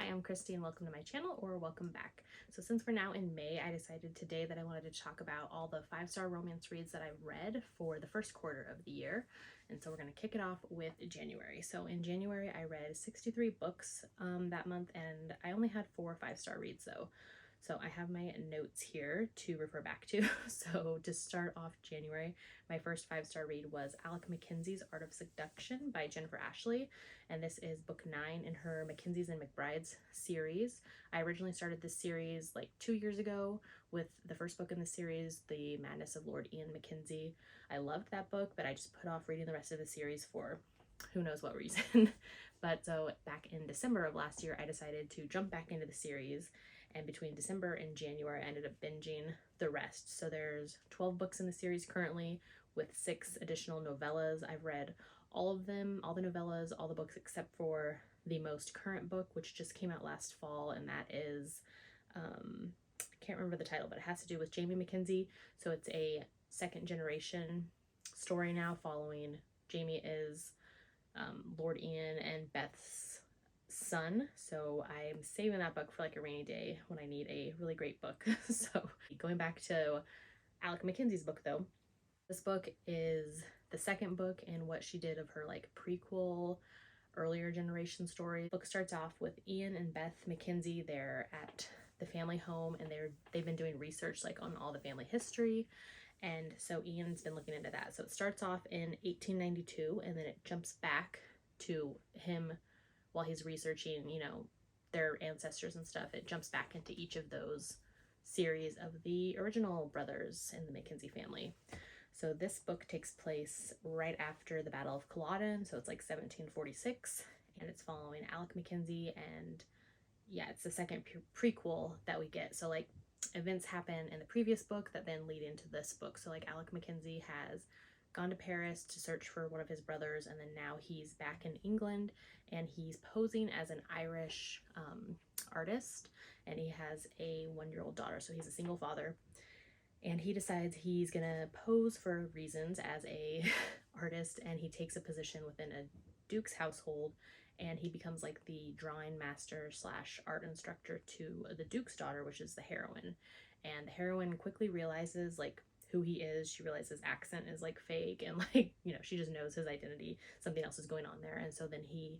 I'm Christy and welcome to my channel, or welcome back. So since we're now in May, I decided today that I wanted to talk about all the 5-star romance reads that I've read for the first quarter of the year. And so we're going to kick it off with January. So in January, I read 63 books that month, and I only had 4 5-star reads though. So I have my notes here to refer back to. So to start off January, my first 5-star read was Alec McKenzies' Art of Seduction by Jennifer Ashley. And this is book 9 in her McKenzies and McBrides series. I originally started this series like 2 years ago with the first book in the series, The Madness of Lord Ian Mackenzie. I loved that book, but I just put off reading the rest of the series for who knows what reason. But so back in December of last year, I decided to jump back into the series, and between December and January, I ended up binging the rest. So there's 12 books in the series currently, with 6 additional novellas. I've read all of them, all the novellas, all the books except for the most current book, which just came out last fall, and that is, I can't remember the title, but it has to do with Jamie Mackenzie. So it's a second generation story now, following Jamie is Lord Ian and Beth's son. So I'm saving that book for like a rainy day when I need a really great book. So going back to Alec McKenzie's book though, this book is the second book in what she did of her like prequel earlier generation story. The book starts off with Ian and Beth Mackenzie. They're at the family home, and they've been doing research like on all the family history, and so Ian's been looking into that. So it starts off in 1892, and then it jumps back to him while he's researching, you know, their ancestors and stuff. It jumps back into each of those series of the original brothers in the Mackenzie family. So this book takes place right after the Battle of Culloden, so it's like 1746, and it's following Alec Mackenzie, and yeah, it's the second prequel that we get. So like events happen in the previous book that then lead into this book. So like Alec Mackenzie has gone to Paris to search for one of his brothers, and then now he's back in England, and he's posing as an Irish artist, and he has a 1-year-old daughter, so he's a single father. And he decides he's gonna pose for reasons as a artist, and he takes a position within a duke's household, and he becomes like the drawing master slash art instructor to the duke's daughter, which is the heroine. And the heroine quickly realizes like who he is. She realizes his accent is like fake, and like, you know, she just knows his identity. Something else is going on there. And so then he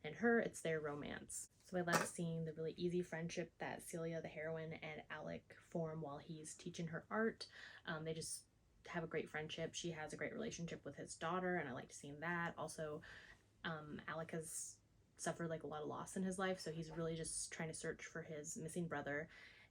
and her, it's their romance. So I love seeing the really easy friendship that Celia, the heroine, and Alec form while he's teaching her art. They just have a great friendship. She has a great relationship with his daughter, and I liked seeing that. Also, Alec has suffered like a lot of loss in his life, so he's really just trying to search for his missing brother,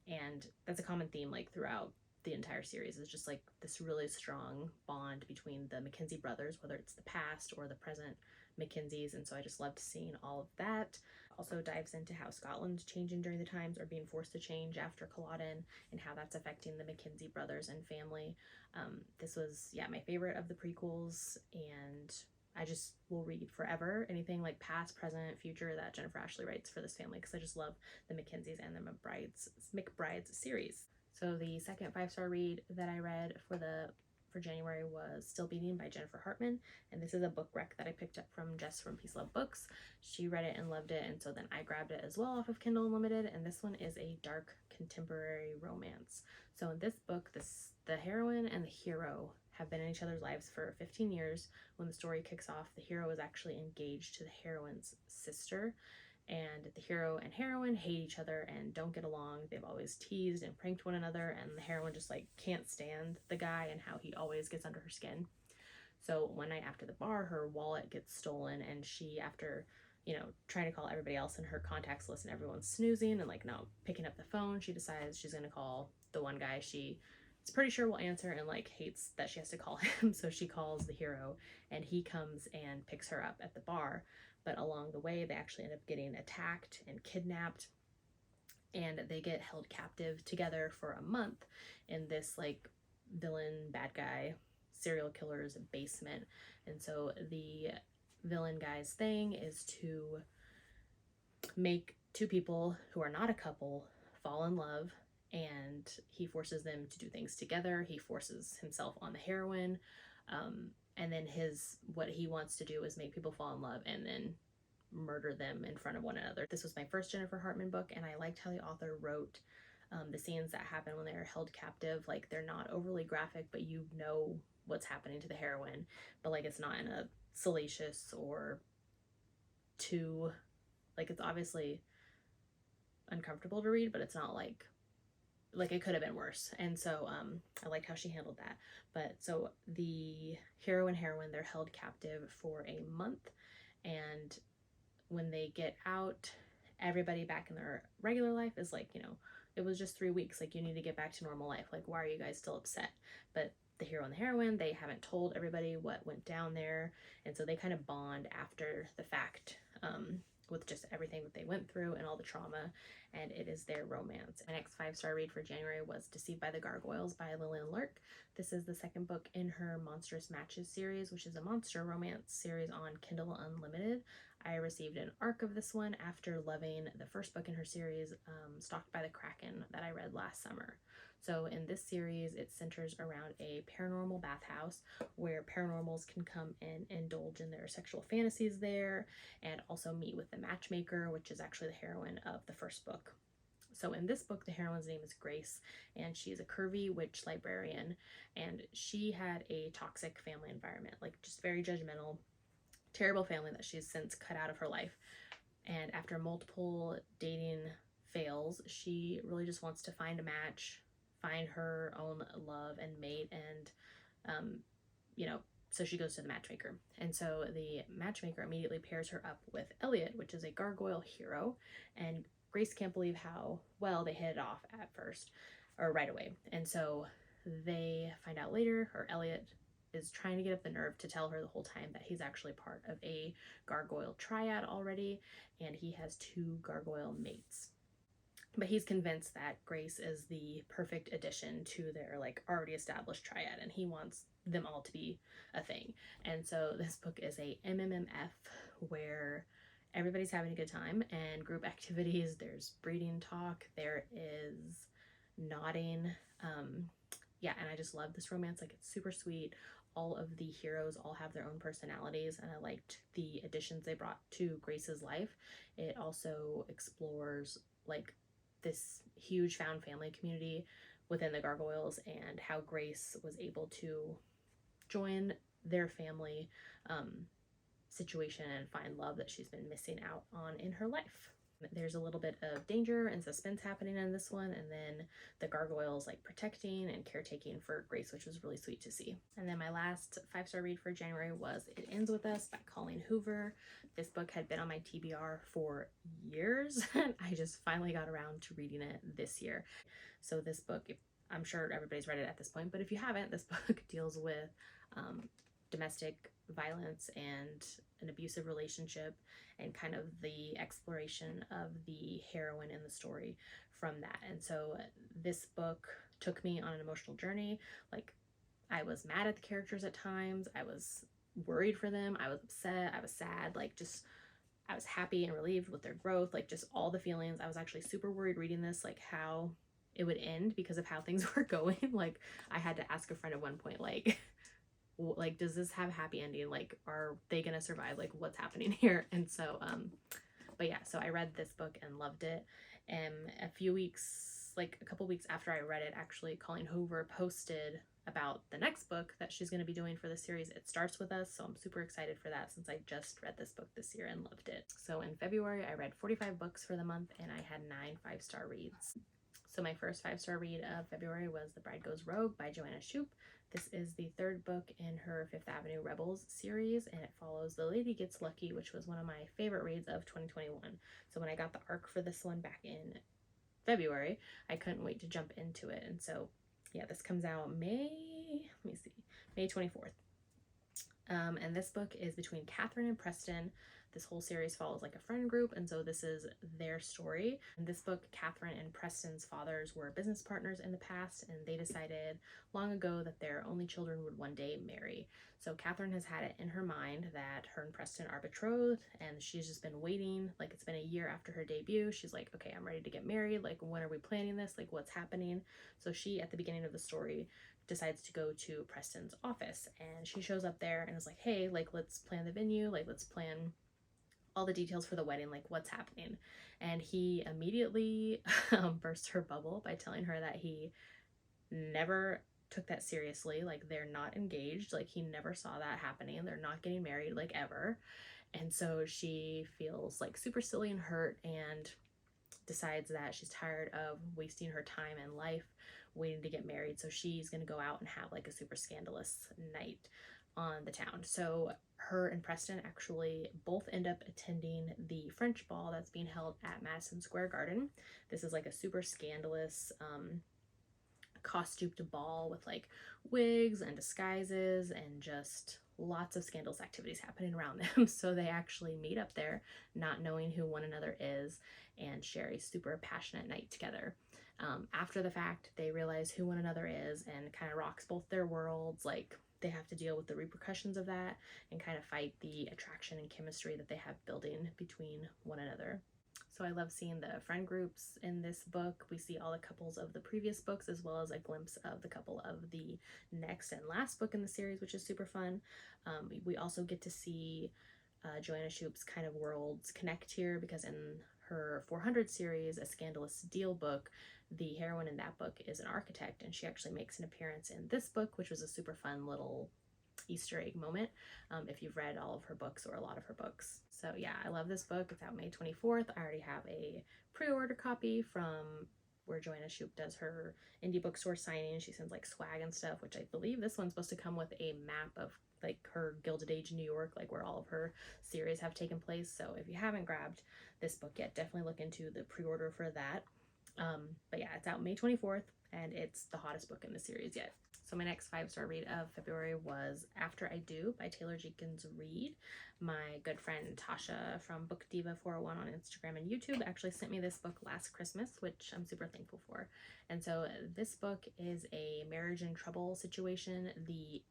and that's a common theme like throughout the entire series, is just like this really strong bond between the Mackenzie brothers, whether it's the past or the present Mackenzies. And so I just loved seeing all of that. Also dives into how Scotland's changing during the times, or being forced to change after Culloden, and how that's affecting the Mackenzie brothers and family. This was, yeah, my favorite of the prequels, and I just will read forever anything like past, present, future that Jennifer Ashley writes for this family, because I just love the Mackenzies and the McBrides series. So the second 5-star read that I read for January was Still Beating by Jennifer Hartman, and this is a book rec that I picked up from Jess from Peace Love Books. She read it and loved it, and so then I grabbed it as well off of Kindle Unlimited, and this one is a dark contemporary romance. So in this book, the heroine and the hero have been in each other's lives for 15 years. When the story kicks off, the hero is actually engaged to the heroine's sister, and the hero and heroine hate each other and don't get along. They've always teased and pranked one another, and the heroine just like can't stand the guy and how he always gets under her skin. So one night after the bar, her wallet gets stolen, and she, after, you know, trying to call everybody else in her contacts list and everyone's snoozing and like not picking up the phone, she decides she's gonna call the one guy she is pretty sure will answer, and like hates that she has to call him. So she calls the hero, and he comes and picks her up at the bar. But along the way, they actually end up getting attacked and kidnapped, and they get held captive together for a month in this like villain, bad guy, serial killer's basement. And so the villain guy's thing is to make two people who are not a couple fall in love, and he forces them to do things together. He forces himself on the heroine, and then what he wants to do is make people fall in love and then murder them in front of one another. This was my first Jennifer Hartman book, and I liked how the author wrote the scenes that happen when they're held captive. Like, they're not overly graphic, but you know what's happening to the heroine, but like it's not in a salacious or too, like, it's obviously uncomfortable to read, but it's not like it could have been worse. And so I liked how she handled that. But so the hero and heroine, they're held captive for a month, and when they get out, everybody back in their regular life is like, you know, it was just 3 weeks, like, you need to get back to normal life, like, why are you guys still upset? But the hero and the heroine, they haven't told everybody what went down there, and so they kind of bond after the fact, with just everything that they went through and all the trauma, and it is their romance. My next 5-star read for January was Deceived by the Gargoyles by Lillian Lurk. This is the second book in her Monstrous Matches series, which is a monster romance series on Kindle Unlimited. I received an ARC of this one after loving the first book in her series, Stalked by the Kraken, that I read last summer. So in this series, it centers around a paranormal bathhouse where paranormals can come and indulge in their sexual fantasies there, and also meet with the matchmaker, which is actually the heroine of the first book. So in this book, the heroine's name is Grace, and she's a curvy witch librarian, and she had a toxic family environment, like just very judgmental, terrible family that she's since cut out of her life. And after multiple dating fails, she really just wants to find a match, find her own love and mate, and you know, so she goes to the matchmaker. And so the matchmaker immediately pairs her up with Elliot, which is a gargoyle hero, and Grace can't believe how well they hit it off at first, or right away. And so they find out later, or Elliot is trying to get up the nerve to tell her the whole time that he's actually part of a gargoyle triad already, and he has 2 gargoyle mates. But he's convinced that Grace is the perfect addition to their like already established triad, and he wants them all to be a thing. And so this book is a MMMF where everybody's having a good time, and group activities, there's breeding talk, there is nodding. Yeah, and I just love this romance. Like, it's super sweet. All of the heroes all have their own personalities, and I liked the additions they brought to Grace's life. It also explores like this huge found family community within the gargoyles, and how Grace was able to join their family situation and find love that she's been missing out on in her life. There's a little bit of danger and suspense happening in this one, and then the gargoyles like protecting and caretaking for Grace, which was really sweet to see. And then my last 5-star read for January was It Ends With Us by Colleen Hoover. This book had been on my TBR for years, and I just finally got around to reading it this year. So this book, I'm sure everybody's read it at this point, but if you haven't, this book deals with domestic violence and an abusive relationship, and kind of the exploration of the heroine in the story from that. And so this book took me on an emotional journey. Like, I was mad at the characters at times, I was worried for them, I was upset, I was sad, like, just I was happy and relieved with their growth, like just all the feelings. I was actually super worried reading this, like how it would end because of how things were going. Like, I had to ask a friend at one point, like does this have a happy ending? Like, are they gonna survive? Like, what's happening here? And so but yeah, so I read this book and loved it. And a couple weeks after I read it, actually, Colleen Hoover posted about the next book that she's going to be doing for the series. It Starts With Us, so I'm super excited for that since I just read this book this year and loved it. So in February, I read 45 books for the month, and I had 9 5-star reads. So my first 5-star read of February was The Bride Goes Rogue by Joanna Shoup. This is the 3rd book in her Fifth Avenue Rebels series, and it follows The Lady Gets Lucky, which was one of my favorite reads of 2021. So when I got the ARC for this one back in February, I couldn't wait to jump into it. And so yeah, this comes out May 24th. And this book is between Catherine and Preston. This whole series follows like a friend group, and so this is their story. In this book, Catherine and Preston's fathers were business partners in the past, and they decided long ago that their only children would one day marry. So Catherine has had it in her mind that her and Preston are betrothed, and she's just been waiting. Like, it's been a year after her debut. She's like, okay, I'm ready to get married. Like, when are we planning this? Like, what's happening? So she, at the beginning of the story, decides to go to Preston's office, and she shows up there and is like, hey, like, let's plan the venue, like, let's plan all the details for the wedding, like what's happening. And he immediately bursts her bubble by telling her that he never took that seriously. Like, they're not engaged. Like, he never saw that happening. They're not getting married, like, ever. And so she feels like super silly and hurt and decides that she's tired of wasting her time and life waiting to get married. So she's going to go out and have like a super scandalous night on the town. So her and Preston actually both end up attending the French ball that's being held at Madison Square Garden. This is like a super scandalous costumed ball with like wigs and disguises and just lots of scandalous activities happening around them. So they actually meet up there not knowing who one another is and share a super passionate night together. After the fact, they realize who one another is and kind of rocks both their worlds. Like, they have to deal with the repercussions of that and kind of fight the attraction and chemistry that they have building between one another. So I love seeing the friend groups in this book. We see all the couples of the previous books as well as a glimpse of the couple of the next and last book in the series, which is super fun. We also get to see Joanna Shupe's kind of worlds connect here, because in her 400 series, A Scandalous Deal book, the heroine in that book is an architect, and she actually makes an appearance in this book, which was a super fun little Easter egg moment if you've read all of her books or a lot of her books. So yeah, I love this book. It's out May 24th. I already have a pre-order copy from where Joanna Shupe does her indie bookstore signing. She sends like swag and stuff, which I believe this one's supposed to come with a map of like her Gilded Age New York, like where all of her series have taken place. So if you haven't grabbed this book yet, definitely look into the pre-order for that. But yeah, it's out May 24th, and it's the hottest book in the series yet. So my next 5-star read of February was After I Do by Taylor Jenkins Reid. My good friend Tasha from Book Diva 401 on Instagram and YouTube actually sent me this book last Christmas, which I'm super thankful for. And so this book is a marriage in trouble situation. The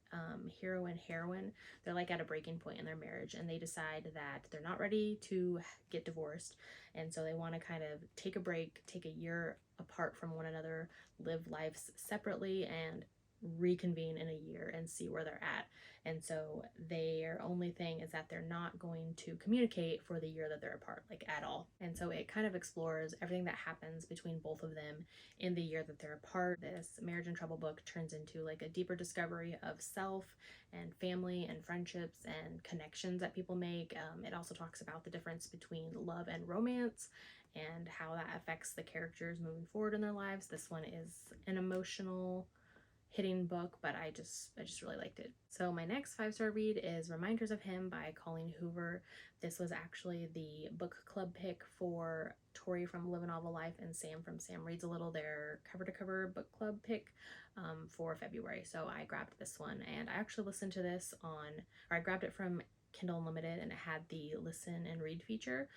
hero and heroine, they're like at a breaking point in their marriage, and they decide that they're not ready to get divorced. And so they want to kind of take a break, take a year apart from one another, live lives separately, and reconvene in a year and see where they're at. And so their only thing is that they're not going to communicate for the year that they're apart, like at all. And so it kind of explores everything that happens between both of them in the year that they're apart. This marriage in trouble book turns into like a deeper discovery of self and family and friendships and connections that people make. It also talks about the difference between love and romance and how that affects the characters moving forward in their lives. This one is an emotional hitting book, but I just really liked it. So my next 5-star read is Reminders of Him by Colleen Hoover. This was actually the book club pick for Tori from Live a Novel Life and Sam from Sam Reads a Little, their cover to cover book club pick for February. So I grabbed this one, and I actually listened to this I grabbed it from Kindle Unlimited, and it had the listen and read feature.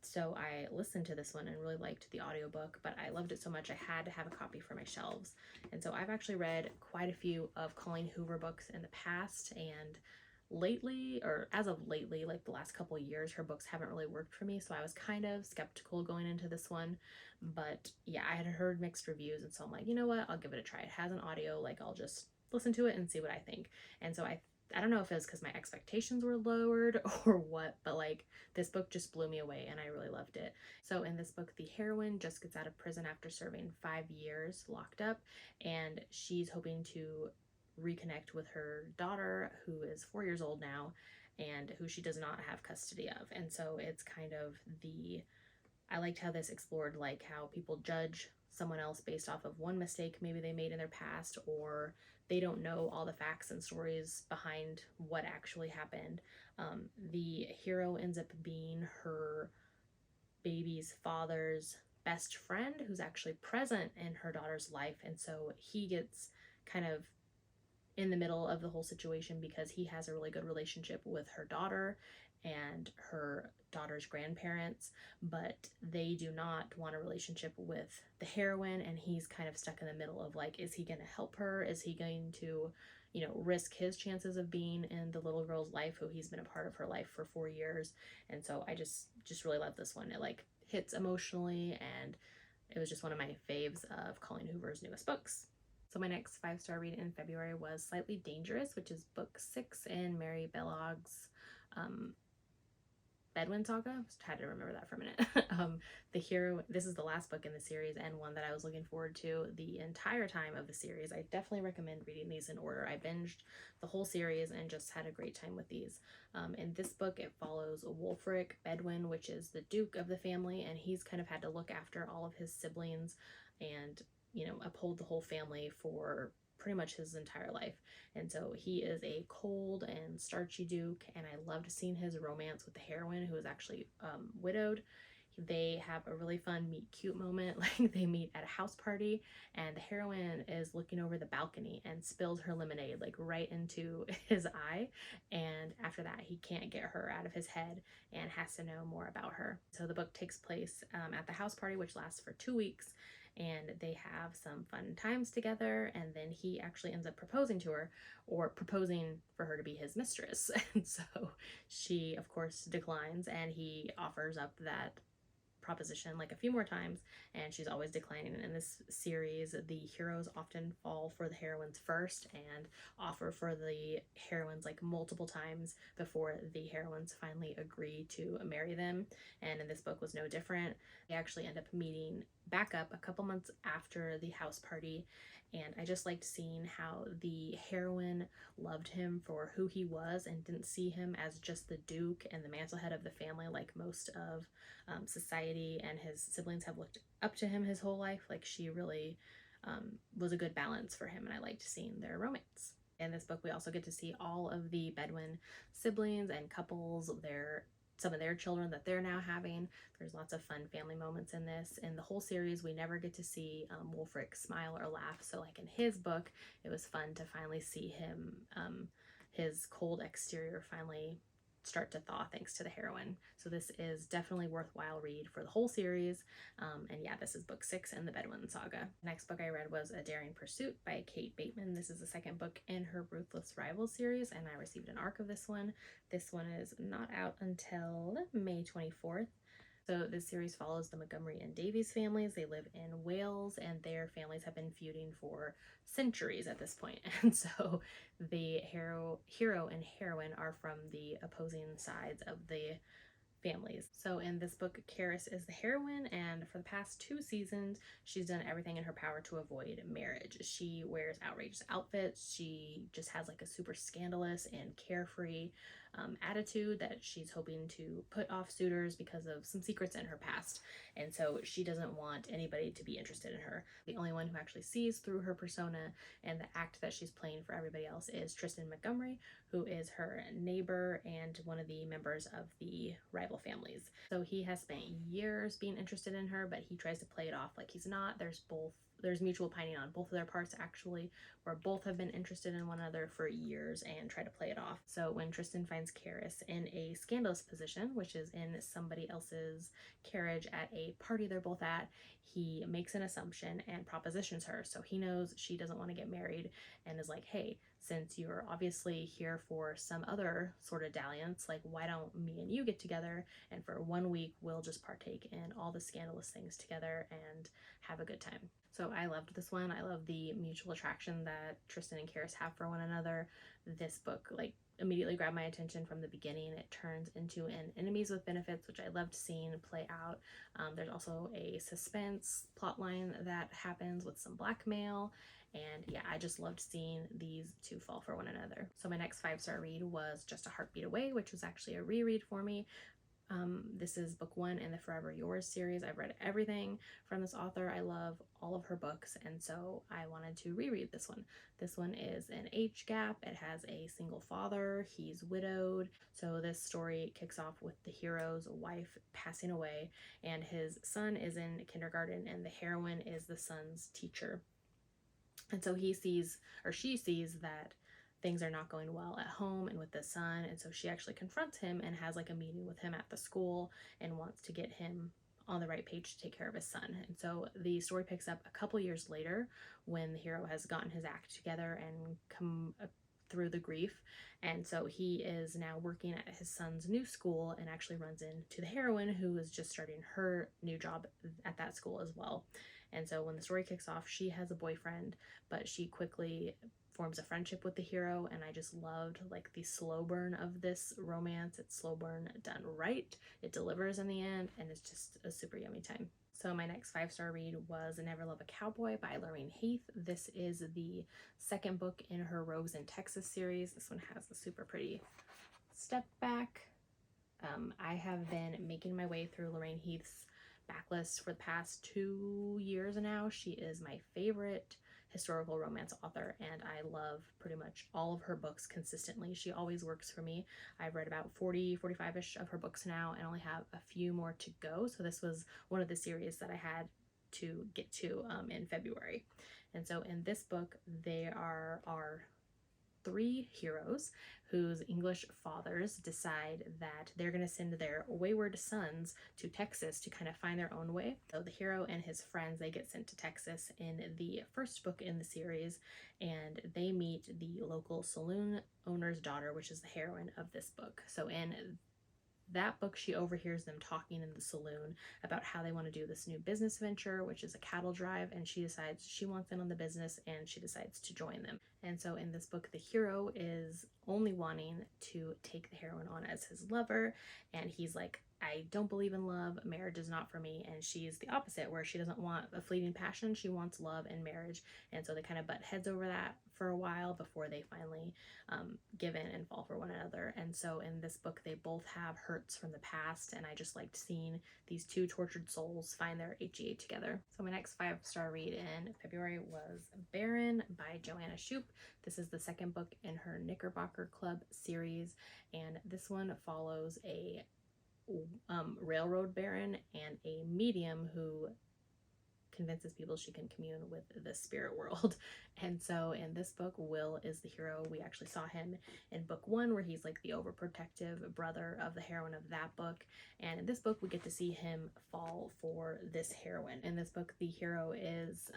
So I listened to this one and really liked the audiobook, but I loved it so much I had to have a copy for my shelves. And so I've actually read quite a few of Colleen Hoover books in the past, and lately, or as of lately, like the last couple of years, her books haven't really worked for me, so I was kind of skeptical going into this one. But yeah, I had heard mixed reviews, and so I'm like, you know what, I'll give it a try. It has an audio, like I'll just listen to it and see what I think. And so I don't know if it was because my expectations were lowered or what, but like this book just blew me away and I really loved it. So in this book, the heroine just gets out of prison after serving 5 years locked up, and she's hoping to reconnect with her daughter, who is 4 years old now and who she does not have custody of. And so it's kind of I liked how this explored like how people judge someone else based off of one mistake maybe they made in their past, or they don't know all the facts and stories behind what actually happened. The hero ends up being her baby's father's best friend, who's actually present in her daughter's life, and so he gets kind of in the middle of the whole situation because he has a really good relationship with her daughter and her daughter's grandparents, but they do not want a relationship with the heroine, and he's kind of stuck in the middle of like, is he going to help her? Is he going to, risk his chances of being in the little girl's life, who he's been a part of her life for 4 years? And so I just really love this one. It like hits emotionally, and it was just one of my faves of Colleen Hoover's newest books. So my next 5-star read in February was Slightly Dangerous, which is book 6 in Mary Bellogg's Bedouin Saga. Just had to remember that for a minute. The hero, this is the last book in the series and one that I was looking forward to the entire time of the series. I definitely recommend reading these in order. I binged the whole series and just had a great time with these. In this book, it follows Wulfric Bedouin, which is the duke of the family, and he's kind of had to look after all of his siblings and, you know, uphold the whole family for pretty much his entire life. And so he is a cold and starchy duke, and I loved seeing his romance with the heroine, who is actually widowed. They have a really fun meet cute moment. Like, they meet at a house party, and the heroine is looking over the balcony and spills her lemonade like right into his eye, and after that he can't get her out of his head and has to know more about her. So the book takes place at the house party, which lasts for 2 weeks, and they have some fun times together, and then he actually ends up proposing to her, or proposing for her to be his mistress. And so she of course declines, and he offers up that proposition like a few more times, and she's always declining. In this series, the heroes often fall for the heroines first and offer for the heroines like multiple times before the heroines finally agree to marry them, and in this book was no different. They actually end up meeting back up a couple months after the house party, and I just liked seeing how the heroine loved him for who he was and didn't see him as just the duke and the mantlehead of the family like most of society and his siblings have looked up to him his whole life. Like, she really was a good balance for him, and I liked seeing their romance. In this book, we also get to see all of the Bedouin siblings and couples, some of their children that they're now having. There's lots of fun family moments in this. In the whole series, we never get to see Wulfric smile or laugh. So like in his book, it was fun to finally see him, his cold exterior finally start to thaw thanks to the heroine. So this is definitely worthwhile read for the whole series. And yeah, this is book 6 in the Bedouin Saga. The next book I read was A Daring Pursuit by Kate Bateman. This is the second book in her Ruthless Rivals series, and I received an ARC of this one. This one is not out until May 24th. So this series follows the Montgomery and Davies families. They live in Wales, and their families have been feuding for centuries at this point. And so the hero and heroine are from the opposing sides of the families. So in this book, Karis is the heroine, and for the past 2 seasons, she's done everything in her power to avoid marriage. She wears outrageous outfits. She just has like a super scandalous and carefree attitude that she's hoping to put off suitors because of some secrets in her past. And so she doesn't want anybody to be interested in her. The only one who actually sees through her persona and the act that she's playing for everybody else is Tristan Montgomery, who is her neighbor and one of the members of the rival families. So he has spent years being interested in her, but he tries to play it off like he's not. There's mutual pining on both of their parts, actually, where both have been interested in one another for years and try to play it off. So when Tristan finds Karis in a scandalous position, which is in somebody else's carriage at a party they're both at, he makes an assumption and propositions her. So he knows she doesn't want to get married and is like, hey, since you're obviously here for some other sort of dalliance, like, why don't me and you get together, and for 1 week we'll just partake in all the scandalous things together and have a good time. So I loved this one. I love the mutual attraction that Tristan and Karis have for one another. This book like immediately grabbed my attention from the beginning. It turns into an enemies with benefits, which I loved seeing play out. There's also a suspense plot line that happens with some blackmail. And yeah, I just loved seeing these two fall for one another. So my next 5-star read was Just a Heartbeat Away, which was actually a reread for me. This is book 1 in the Forever Yours series. I've read everything from this author. I love all of her books, and so I wanted to reread this one. This one is an age gap. It has a single father. He's widowed. So this story kicks off with the hero's wife passing away, and his son is in kindergarten, and the heroine is the son's teacher. And so she sees that things are not going well at home and with the son, and so she actually confronts him and has like a meeting with him at the school and wants to get him on the right page to take care of his son. And so the story picks up a couple years later when the hero has gotten his act together and through the grief. And so he is now working at his son's new school and actually runs into the heroine, who is just starting her new job at that school as well. And so when the story kicks off, she has a boyfriend, but she quickly forms a friendship with the hero, and I just loved like the slow burn of this romance. It's slow burn done right. It delivers in the end, and it's just a super yummy time. So my next 5-star read was Never Love a Cowboy by Lorraine Heath. This is the second book in her Rogues in Texas series. This one has a super pretty step back. I have been making my way through Lorraine Heath's backlist for the past 2 years now. She is my favorite historical romance author, and I love pretty much all of her books consistently. She always works for me. I've read about 45-ish of her books now and only have a few more to go. So this was one of the series that I had to get to in February. And so in this book, there are 3 heroes whose English fathers decide that they're going to send their wayward sons to Texas to kind of find their own way. So the hero and his friends, they get sent to Texas in the first book in the series, and they meet the local saloon owner's daughter, which is the heroine of this book. So in that book, she overhears them talking in the saloon about how they want to do this new business venture, which is a cattle drive, and she decides she wants in on the business, and she decides to join them. And so in this book, the hero is only wanting to take the heroine on as his lover, and he's like, I don't believe in love, marriage is not for me. And she's the opposite, where she doesn't want a fleeting passion, she wants love and marriage. And so they kind of butt heads over that for a while before they finally give in and fall for one another. And so in this book, they both have hurts from the past, and I just liked seeing these 2 tortured souls find their HEA together. So my next 5-star read in February was Baron by Joanna Shupe. This is the second book in her Knickerbocker Club series, and this one follows a railroad baron and a medium who convinces people she can commune with the spirit world. And so in this book, Will is the hero. We actually saw him in book 1, where he's like the overprotective brother of the heroine of that book. And in this book, we get to see him fall for this heroine. In this book, the hero is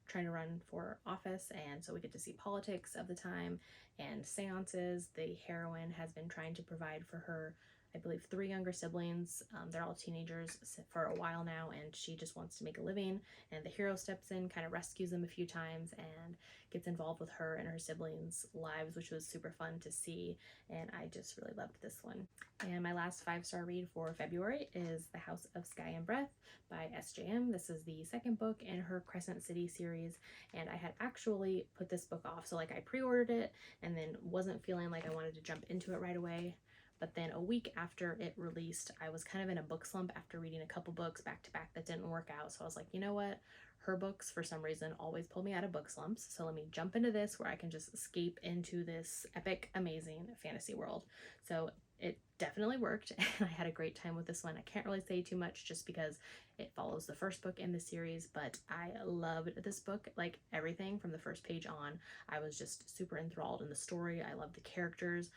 trying to run for office, and so we get to see politics of the time and seances. The heroine has been trying to provide for her, I believe, 3 younger siblings. They're all teenagers for a while now, and she just wants to make a living. And the hero steps in, kind of rescues them a few times, and gets involved with her and her siblings' lives, which was super fun to see. And I just really loved this one. And my last 5-star read for February is The House of Sky and Breath by SJM. This is the second book in her Crescent City series, and I had actually put this book off. So like I pre-ordered it and then wasn't feeling like I wanted to jump into it right away. But then a week after it released, I was kind of in a book slump after reading a couple books back to back that didn't work out. So I was like, you know what? Her books, for some reason, always pull me out of book slumps. So let me jump into this where I can just escape into this epic, amazing fantasy world. So it definitely worked, and I had a great time with this one. I can't really say too much just because it follows the first book in the series, but I loved this book. Like everything from the first page on, I was just super enthralled in the story. I love the characters.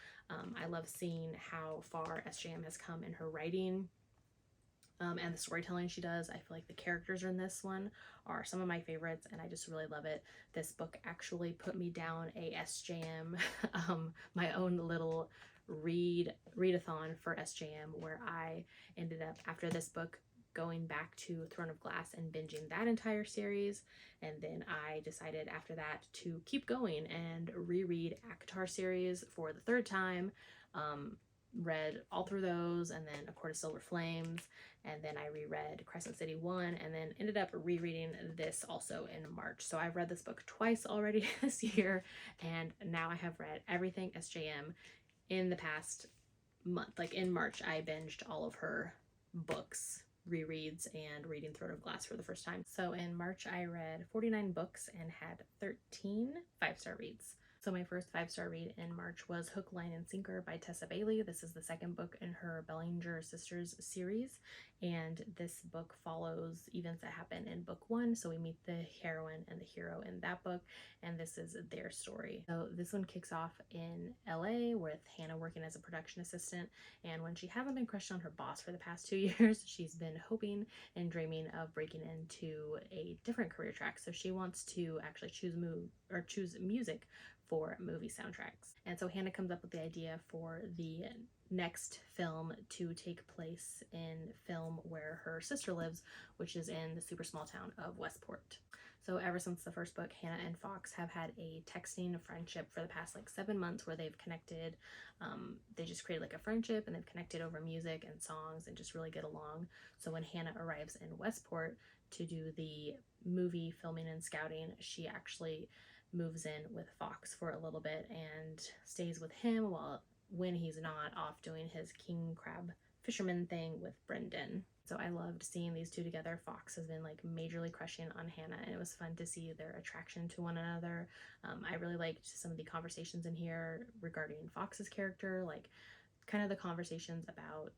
I love seeing how far SJM has come in her writing and the storytelling she does. I feel like the characters in this one are some of my favorites, and I just really love it. This book actually put me down a SJM, my own little readathon for SJM, where I ended up, after this book, going back to Throne of Glass and binging that entire series. And then I decided after that to keep going and reread acotar series for the 3rd time. Read all through those, and then A Court of Silver Flames, and then I reread Crescent City 1, and then ended up rereading this also in March. So I've read this book twice already this year, and now I have read everything SJM in the past month. Like in March, I binged all of her books, rereads, and reading Throne of Glass for the first time. So in March, I read 49 books and had 13 5-star reads. So my first 5-star read in March was Hook, Line, and Sinker by Tessa Bailey. This is the second book in her Bellinger Sisters series, and this book follows events that happen in book 1. So we meet the heroine and the hero in that book, and this is their story. So this one kicks off in LA with Hannah working as a production assistant, and when she hasn't been crushed on her boss for the past 2 years, she's been hoping and dreaming of breaking into a different career track. So she wants to actually choose music for movie soundtracks. And so Hannah comes up with the idea for the next film to take place in film where her sister lives, which is in the super small town of Westport. So ever since the first book, Hannah and Fox have had a texting friendship for the past like 7 months where they've connected. They just created like a friendship and they've connected over music and songs and just really get along. So when Hannah arrives in Westport to do the movie filming and scouting, she actually moves in with Fox for a little bit and stays with him when he's not off doing his king crab fisherman thing with Brendan. So I loved seeing these two together. Fox has been like majorly crushing on Hannah, and it was fun to see their attraction to one another. I really liked some of the conversations in here regarding Fox's character, like kind of the conversations about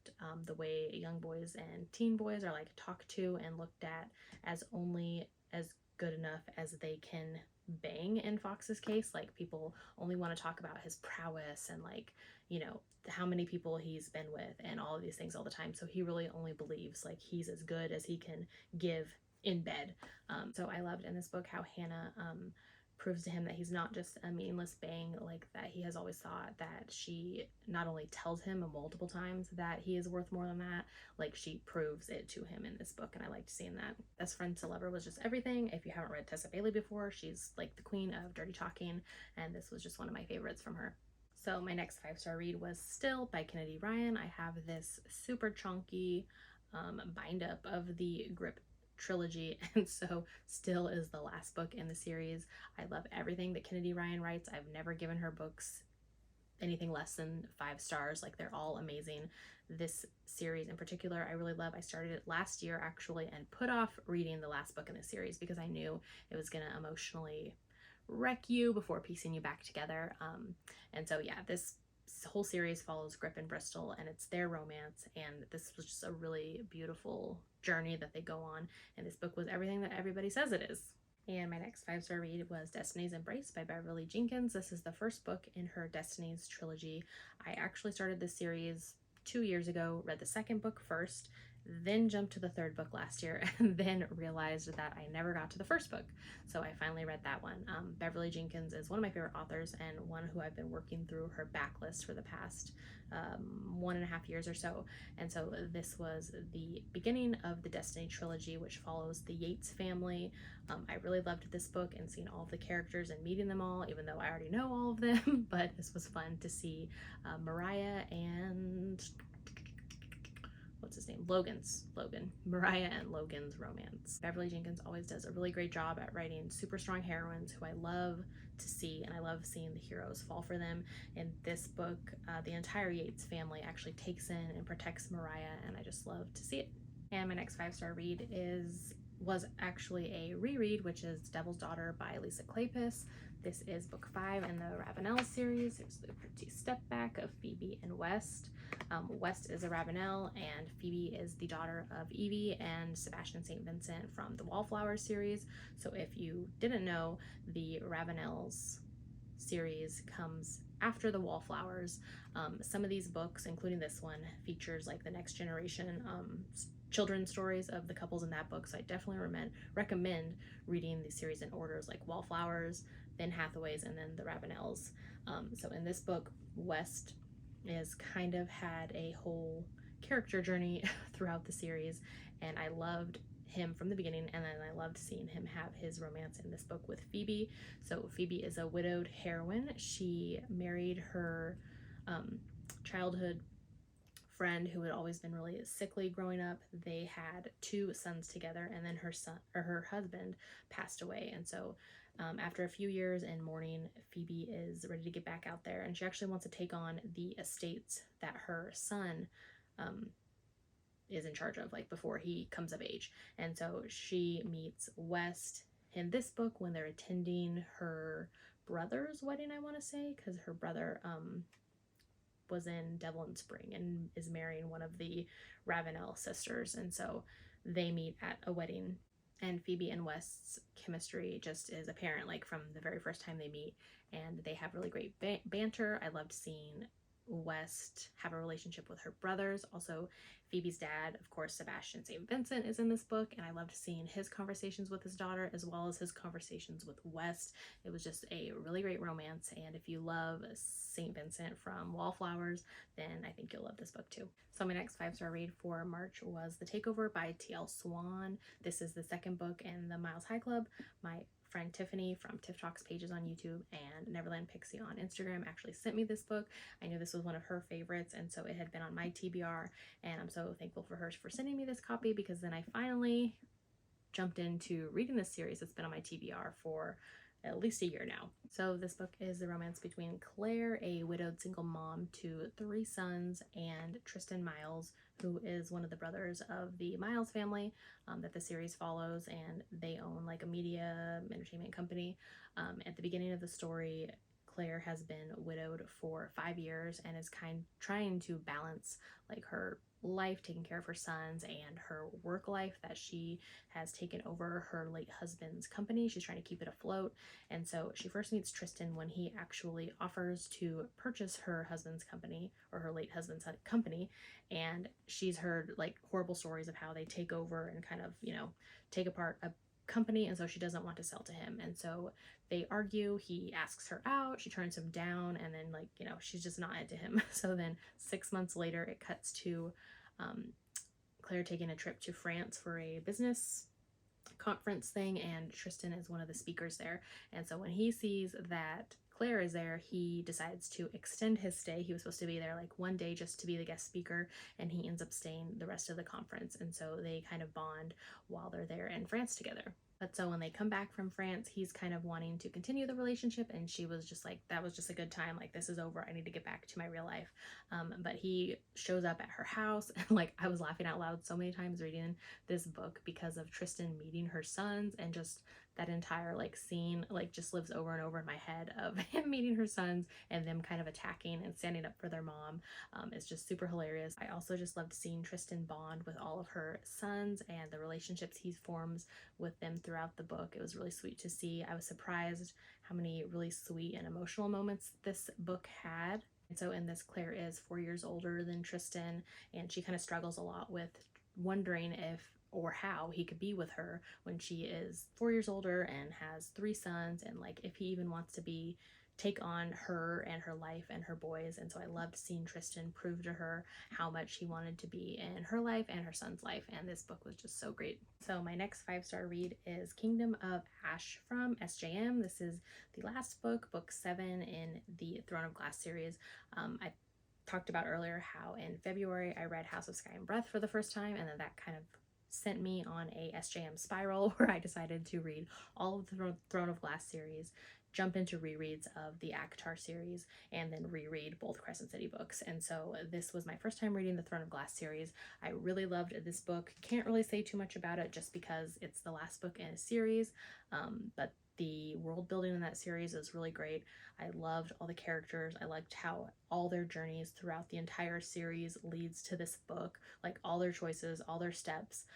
the way young boys and teen boys are like talked to and looked at as only as good enough as they can bang in Fox's case. Like people only want to talk about his prowess and like, you know, how many people he's been with and all of these things all the time. So he really only believes like he's as good as he can give in bed. So I loved in this book how Hannah proves to him that he's not just a meaningless bang, like that he has always thought, that she not only tells him multiple times that he is worth more than that, like she proves it to him in this book, and I liked seeing that. Best friend to lover was just everything. If you haven't read Tessa Bailey before, she's like the queen of dirty talking, and this was just one of my favorites from her. So my next 5-star read was Still by Kennedy Ryan. I have this super chunky bind up of the Grip trilogy, and so Still is the last book in the series. I love everything that Kennedy Ryan writes. I've never given her books anything less than 5 stars. Like they're all amazing. This series in particular I really love. I started it last year actually and put off reading the last book in the series because I knew it was going to emotionally wreck you before piecing you back together. And so yeah, this whole series follows Grip and Bristol, and it's their romance, and this was just a really beautiful journey that they go on, and this book was everything that everybody says it is. And my next 5-star read was Destiny's Embrace by Beverly Jenkins. This is the first book in her Destiny's trilogy. I actually started this series 2 years ago, read the second book first, then jumped to the third book last year, and then realized that I never got to the first book. So I finally read that one. Beverly Jenkins is one of my favorite authors and one who I've been working through her backlist for the past 1.5 years or so. And so this was the beginning of the Destiny trilogy, which follows the Yates family. I really loved this book and seeing all of the characters and meeting them all, even though I already know all of them, but this was fun to see Mariah and what's his name? Logan. Mariah and Logan's romance. Beverly Jenkins always does a really great job at writing super strong heroines who I love to see, and I love seeing the heroes fall for them. In this book, the entire Yates family actually takes in and protects Mariah, and I just love to see it. And my next 5-star read was actually a reread, which is Devil's Daughter by Lisa Kleypas. This is book 5 in the Ravenel series. It's the pretty step back of Phoebe and West. West is a Ravenel, and Phoebe is the daughter of Evie and Sebastian St. Vincent from the Wallflowers series. So if you didn't know, the Ravenels series comes after the Wallflowers. Some of these books, including this one, features like the next generation children's stories of the couples in that book, so I definitely recommend reading the series in orders, like Wallflowers, then Hathaways, and then the Ravenels. So in this book, West is kind of had a whole character journey throughout the series, and I loved him from the beginning, and then I loved seeing him have his romance in this book with Phoebe. So Phoebe is a widowed heroine. She married her childhood friend who had always been really sickly growing up. They had 2 sons together, and then her husband passed away, and so after a few years in mourning, Phoebe is ready to get back out there, and she actually wants to take on the estates that her son is in charge of, like before he comes of age. And so she meets West in this book when they're attending her brother's wedding, I want to say, because her brother was in Devil in Spring and is marrying one of the Ravenel sisters, and so they meet at a wedding. And Phoebe and West's chemistry just is apparent, like from the very first time they meet, and they have really great banter. I loved seeing West have a relationship with her brothers. Also, Phoebe's dad, of course, Sebastian St. Vincent, is in this book, and I loved seeing his conversations with his daughter as well as his conversations with West. It was just a really great romance, and if you love St. Vincent from Wallflowers, then I think you'll love this book too. So my next 5-star read for March was The Takeover by T.L. Swan. This is the second book in the Miles High Club. My friend Tiffany from Tiff Talks pages on YouTube and Neverland Pixie on Instagram actually sent me this book. I knew this was one of her favorites, and so it had been on my TBR, and I'm so thankful for her for sending me this copy, because then I finally jumped into reading this series that's been on my TBR for at least a year now. So this book is the romance between Claire, a widowed single mom to 3 sons, and Tristan Miles, who is one of the brothers of the Miles family that the series follows, and they own like a media entertainment company. At the beginning of the story, Claire has been widowed for 5 years and is trying to balance like her life, taking care of her sons, and her work life that she has taken over her late husband's company. She's trying to keep it afloat. And so she first meets Tristan when he actually offers to purchase her husband's company, or her late husband's company. And she's heard like horrible stories of how they take over and kind of, you know, take apart a company, and so she doesn't want to sell to him. And so they argue. He asks her out, she turns him down, and then, like, you know, she's just not into him. So then 6 months later, it cuts to Claire taking a trip to France for a business conference thing, and Tristan is one of the speakers there. And so when he sees that Claire is there, he decides to extend his stay. He was supposed to be there like 1 day just to be the guest speaker, and he ends up staying the rest of the conference. And so they kind of bond while they're there in France together. But so when they come back from France, he's kind of wanting to continue the relationship, and she was just like, that was just a good time, like, this is over, I need to get back to my real life. But he shows up at her house, and like, I was laughing out loud so many times reading this book because of Tristan meeting her sons, and just that entire like scene like just lives over and over in my head of him meeting her sons and them kind of attacking and standing up for their mom. It's just super hilarious. I also just loved seeing Tristan bond with all of her sons and the relationships he forms with them throughout the book. It was really sweet to see. I was surprised how many really sweet and emotional moments this book had. And so in this, Claire is 4 years older than Tristan, and she kind of struggles a lot with wondering if or how he could be with her when she is 4 years older and has 3 sons, and like if he even wants to take on her and her life and her boys. And so I loved seeing Tristan prove to her how much he wanted to be in her life and her son's life, and this book was just so great. So my next 5-star read is Kingdom of Ash from SJM. This is the last book, book 7 in the Throne of Glass series. I talked about earlier how in February I read House of Sky and Breath for the first time, and then that kind of sent me on a SJM spiral where I decided to read all of the Throne of Glass series, jump into rereads of the acotar series, and then reread both Crescent City books. And so this was my first time reading the Throne of Glass series. I really loved this book. Can't really say too much about it just because it's the last book in a series, but the world building in that series is really great. I loved all the characters. I liked how all their journeys throughout the entire series leads to this book. Like all their choices, all their steps,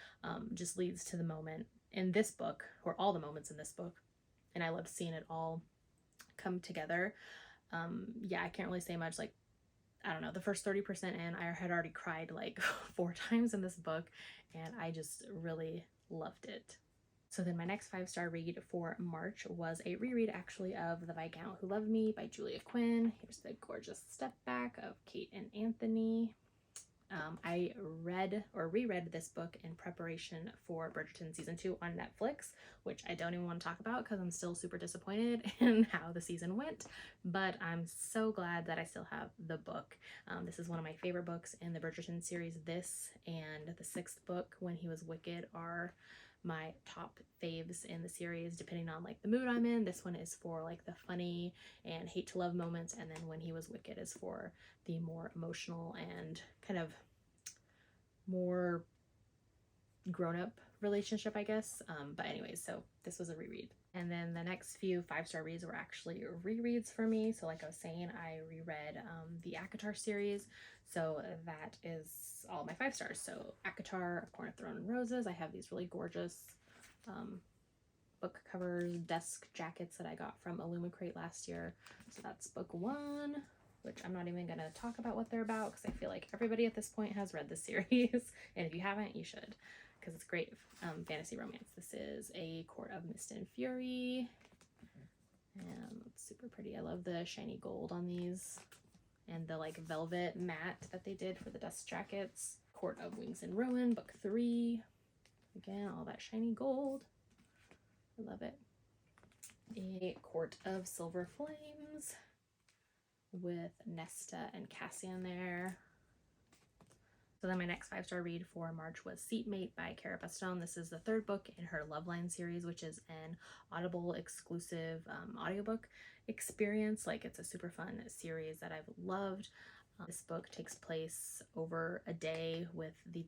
just leads to the moment in this book, or all the moments in this book. And I loved seeing it all come together. Yeah, I can't really say much. Like, I don't know, the first 30% in, I had already cried like 4 times in this book, and I just really loved it. So then my next 5-star read for March was a reread actually of The Viscount Who Loved Me by Julia Quinn. Here's the gorgeous step back of Kate and Anthony. I read or reread this book in preparation for Bridgerton season 2 on Netflix, which I don't even want to talk about because I'm still super disappointed in how the season went, but I'm so glad that I still have the book. This is one of my favorite books in the Bridgerton series. This and the 6th book, When He Was Wicked, are my top faves in the series, depending on like the mood I'm in. This one is for like the funny and hate to love moments, and then When He Was Wicked is for the more emotional and kind of more grown-up relationship, I guess. But anyways, so this was a reread. And then the next few 5-star reads were actually rereads for me. So like I was saying, I reread the acotar series, so that is all my 5 stars. So acotar, A Corner of Throne and Roses. I have these really gorgeous book covers, desk jackets that I got from Illumicrate last year. So that's book 1. which I'm not even going to talk about what they're about because I feel like everybody at this point has read this series. And if you haven't, you should, because it's great fantasy romance. This is A Court of Mist and Fury. And it's super pretty. I love the shiny gold on these and the like velvet matte that they did for the dust jackets. Court of Wings and Ruin, book 3. Again, all that shiny gold. I love it. A Court of Silver Flames with Nesta and Cassian there. So then my next 5-star read for March was Seatmate by Cara Bastone. This is the 3rd book in her Loveline series, which is an Audible exclusive audiobook experience. Like, it's a super fun series that I've loved. This book takes place over a day with the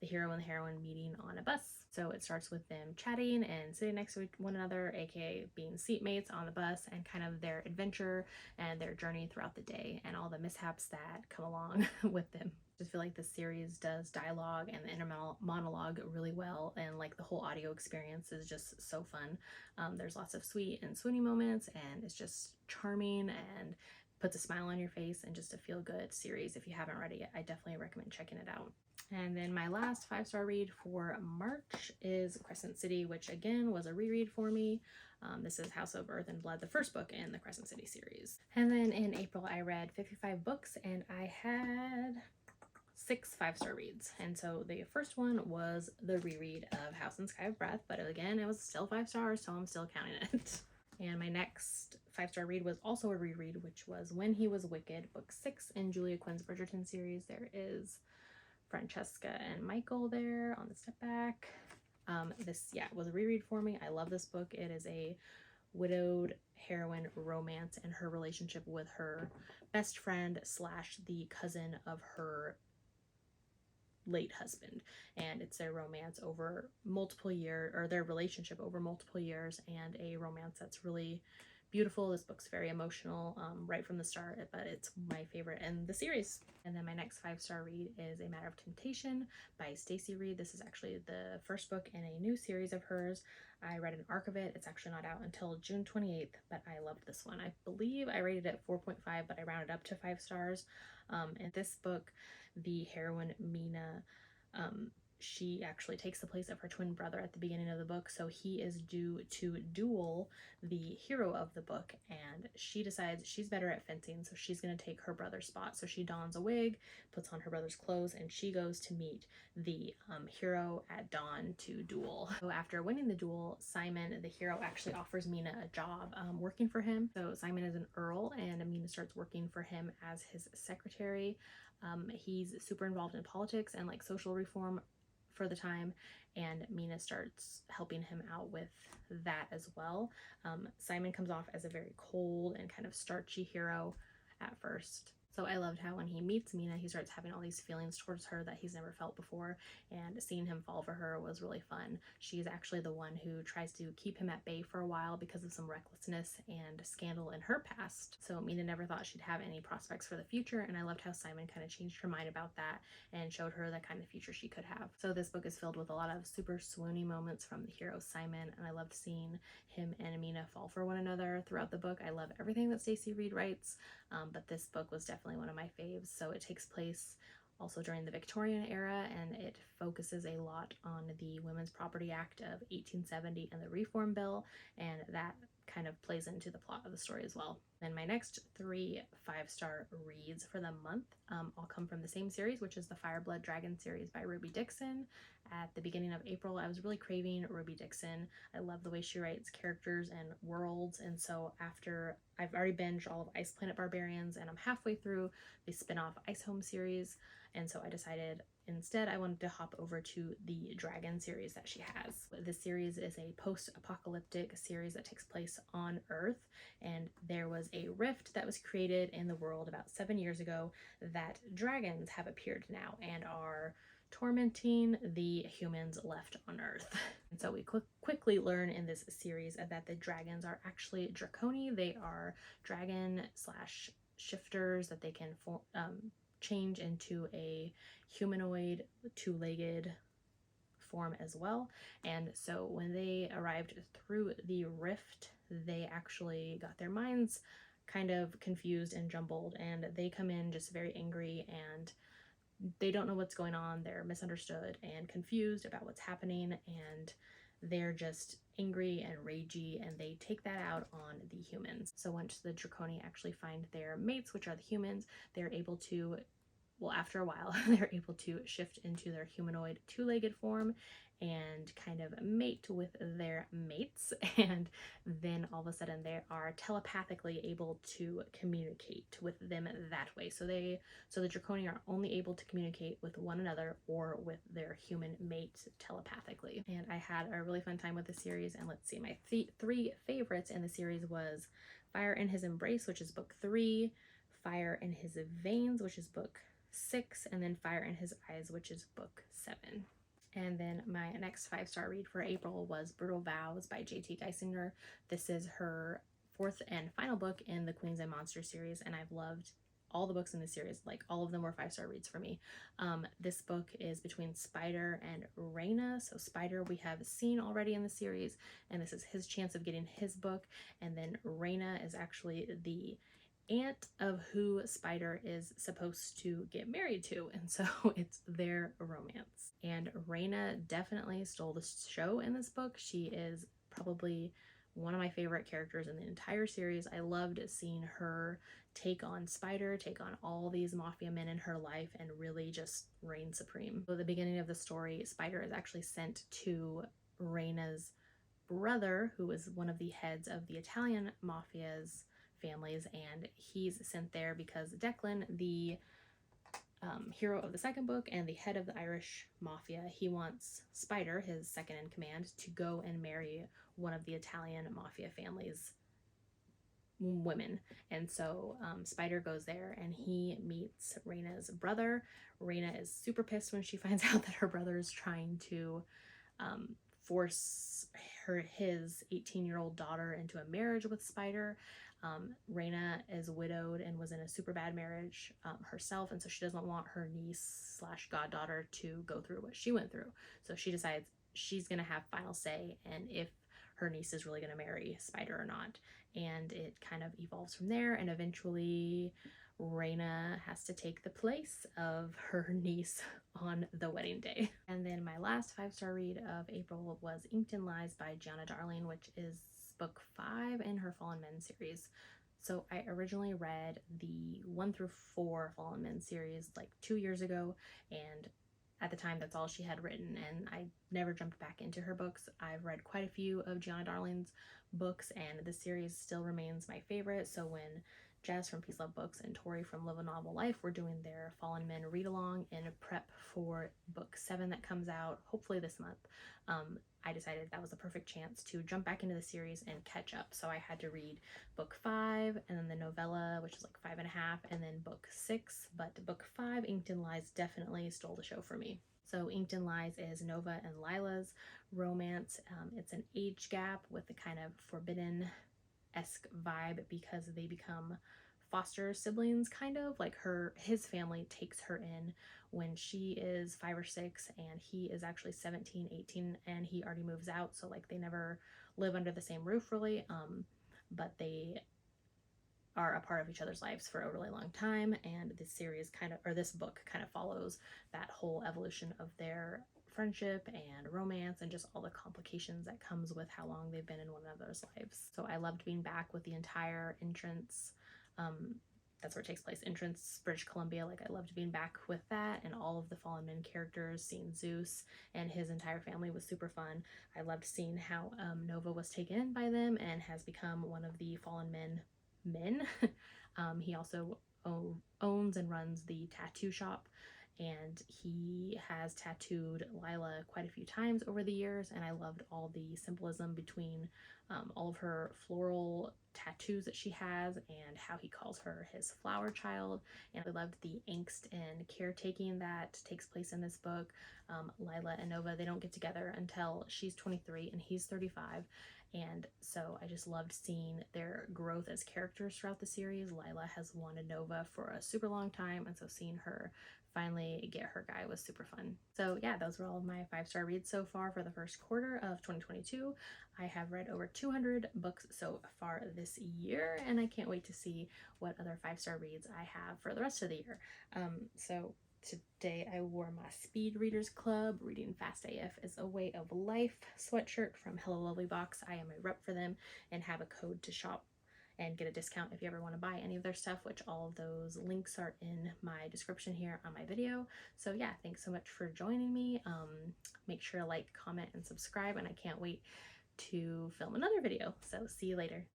hero and the heroine meeting on a bus. So it starts with them chatting and sitting next to one another, aka being seatmates on the bus, and kind of their adventure and their journey throughout the day and all the mishaps that come along with them. I just feel like this series does dialogue and the inner monologue really well, and like the whole audio experience is just so fun. There's lots of sweet and swoony moments, and it's just charming and puts a smile on your face, and just a feel-good series. If you haven't read it yet, I definitely recommend checking it out. And then my last 5-star read for March is Crescent City, which again was a reread for me. This is House of Earth and Blood, the 1st book in the Crescent City series. And then in April, I read 55 books, and I had 6 5-star reads. And so the first one was the reread of House and Sky of Breath, but again, it was still 5 stars, so I'm still counting it. And my next 5-star read was also a reread, which was When He Was Wicked, book 6 in Julia Quinn's Bridgerton series. There is Francesca and Michael there on the step back. This was a reread for me. I love this book. It is a widowed heroine romance and her relationship with her best friend / the cousin of her late husband, and it's their romance over multiple years, or their relationship over multiple years, and a romance that's really beautiful. This book's very emotional right from the start, but it's my favorite in the series. And then my next 5-star read is A Matter of Temptation by Stacey Reed. This is actually the 1st book in a new series of hers. I read an arc of it. It's actually not out until June 28th, but I loved this one. I believe I rated it 4.5, but I rounded up to 5 stars. In this book, the heroine Mina, she actually takes the place of her twin brother at the beginning of the book, so he is due to duel the hero of the book, and she decides she's better at fencing, so she's going to take her brother's spot. So she dons a wig, puts on her brother's clothes, and she goes to meet the hero at dawn to duel. So after winning the duel, Simon, the hero, actually offers Mina a job working for him. So Simon is an earl, and Mina starts working for him as his secretary. He's super involved in politics and like social reform for the time, and Mina starts helping him out with that as well. Simon comes off as a very cold and kind of starchy hero at first. So I loved how when he meets Mina, he starts having all these feelings towards her that he's never felt before, and seeing him fall for her was really fun. She's actually the one who tries to keep him at bay for a while because of some recklessness and scandal in her past. So Mina never thought she'd have any prospects for the future, and I loved how Simon kind of changed her mind about that and showed her the kind of future she could have. So this book is filled with a lot of super swoony moments from the hero Simon, and I loved seeing him and Mina fall for one another throughout the book. I love everything that Stacey Reed writes, but this book was definitely one of my faves. So it takes place also during the Victorian era, and it focuses a lot on the Women's Property Act of 1870 and the Reform Bill, and that kind of plays into the plot of the story as well. Then my next 3 5-star reads for the month all come from the same series, which is the Fire Blood Dragon series by Ruby Dixon. At the beginning of April, I was really craving Ruby Dixon. I love the way she writes characters and worlds, and so after I've already binged all of Ice Planet Barbarians, and I'm halfway through the spin-off Ice Home series, and so I decided instead I wanted to hop over to the Dragon series that she has. This series is a post-apocalyptic series that takes place on Earth, and there was a rift that was created in the world about 7 years ago that dragons have appeared now and are tormenting the humans left on Earth. And so we quickly learn in this series that the dragons are actually draconi. They are dragon / shifters that they can change into a humanoid 2-legged form as well. And so when they arrived through the rift, they actually got their minds kind of confused and jumbled, and they come in just very angry, and they don't know what's going on. They're misunderstood and confused about what's happening, and they're just angry and ragey, and they take that out on the humans. So once the Draconi actually find their mates, which are the humans, they're able to, well, after a while, they're able to shift into their humanoid two-legged form and kind of mate with their mates, and then all of a sudden they are telepathically able to communicate with them that way. So the Draconi are only able to communicate with one another or with their human mate telepathically. And I had a really fun time with the series, and let's see, my three favorites in the series was Fire in His Embrace, which is book 3, Fire in His Veins, which is book 6, and then Fire in His Eyes, which is book 7. And then my next 5-star read for April was Brutal Vows by J.T. Geisinger. This is her 4th and final book in the Queens and Monsters series, and I've loved all the books in the series. Like, all of them were 5-star reads for me. This book is between Spider and Raina. So Spider we have seen already in the series, and this is his chance of getting his book. And then Raina is actually the aunt of who Spider is supposed to get married to, and so it's their romance. And Raina definitely stole the show in this book. She is probably one of my favorite characters in the entire series. I loved seeing her take on Spider, take on all these mafia men in her life, and really just reign supreme. So at the beginning of the story, Spider is actually sent to Raina's brother, who is one of the heads of the Italian mafia's families, and he's sent there because Declan, the hero of the second book and the head of the Irish mafia, he wants Spider, his second in command, to go and marry one of the Italian mafia family's women. And so Spider goes there and he meets Raina's brother. Raina is super pissed when she finds out that her brother is trying to force his 18-year-old daughter into a marriage with Spider. Raina is widowed and was in a super bad marriage herself, and so she doesn't want her niece slash goddaughter to go through what she went through. So she decides she's gonna have final say and if her niece is really gonna marry Spider or not. And it kind of evolves from there, and eventually Raina has to take the place of her niece on the wedding day. And then my last 5-star read of April was Inked in Lies by Gianna Darling, which is book 5 in her Fallen Men series. So I originally read the 1 through 4 Fallen Men series like 2 years ago, and at the time that's all she had written, and I never jumped back into her books. I've read quite a few of Gianna Darling's books, and the series still remains my favorite. So when Jess from Peace Love Books and Tori from Live a Novel Life were doing their Fallen Men read along in prep for book 7 that comes out hopefully this month, I decided that was the perfect chance to jump back into the series and catch up. So I had to read book 5 and then the novella, which is like 5.5, and then book 6. But book 5, Inked in Lies, definitely stole the show for me. So Inked in Lies is Nova and Lila's romance. It's an age gap with a kind of forbidden-esque vibe because they become foster siblings, kind of like his family takes her in when she is 5 or 6 and he is actually 17, 18, and he already moves out. So like they never live under the same roof really, but they are a part of each other's lives for a really long time. And this series this book kind of follows that whole evolution of their friendship and romance and just all the complications that comes with how long they've been in one another's lives. So I loved being back with the entire Entrance, that's where it takes place, Entrance, British Columbia. Like, I loved being back with that and all of the Fallen Men characters. Seeing Zeus and his entire family was super fun. I loved seeing how Nova was taken in by them and has become one of the Fallen Men. He also owns and runs the tattoo shop, and he has tattooed Lila quite a few times over the years, and I loved all the symbolism between all of her floral tattoos that she has and how he calls her his flower child. And I loved the angst and caretaking that takes place in this book. Lila and Nova, they don't get together until she's 23 and he's 35, and so I just loved seeing their growth as characters throughout the series. Lila has wanted Nova for a super long time, and so seeing her finally get her guy was super fun. So yeah, those were all of my 5-star reads so far for the first quarter of 2022. I have read over 200 books so far this year, and I can't wait to see what other 5-star reads I have for the rest of the year. So today I wore my Speed Readers Club Reading Fast AF is a Way of Life sweatshirt from Hello Lovely Box. I am a rep for them and have a code to shop and get a discount if you ever want to buy any of their stuff, which all of those links are in my description here on my video. So yeah, thanks so much for joining me. Make sure to like, comment, and subscribe, and I can't wait to film another video. So see you later.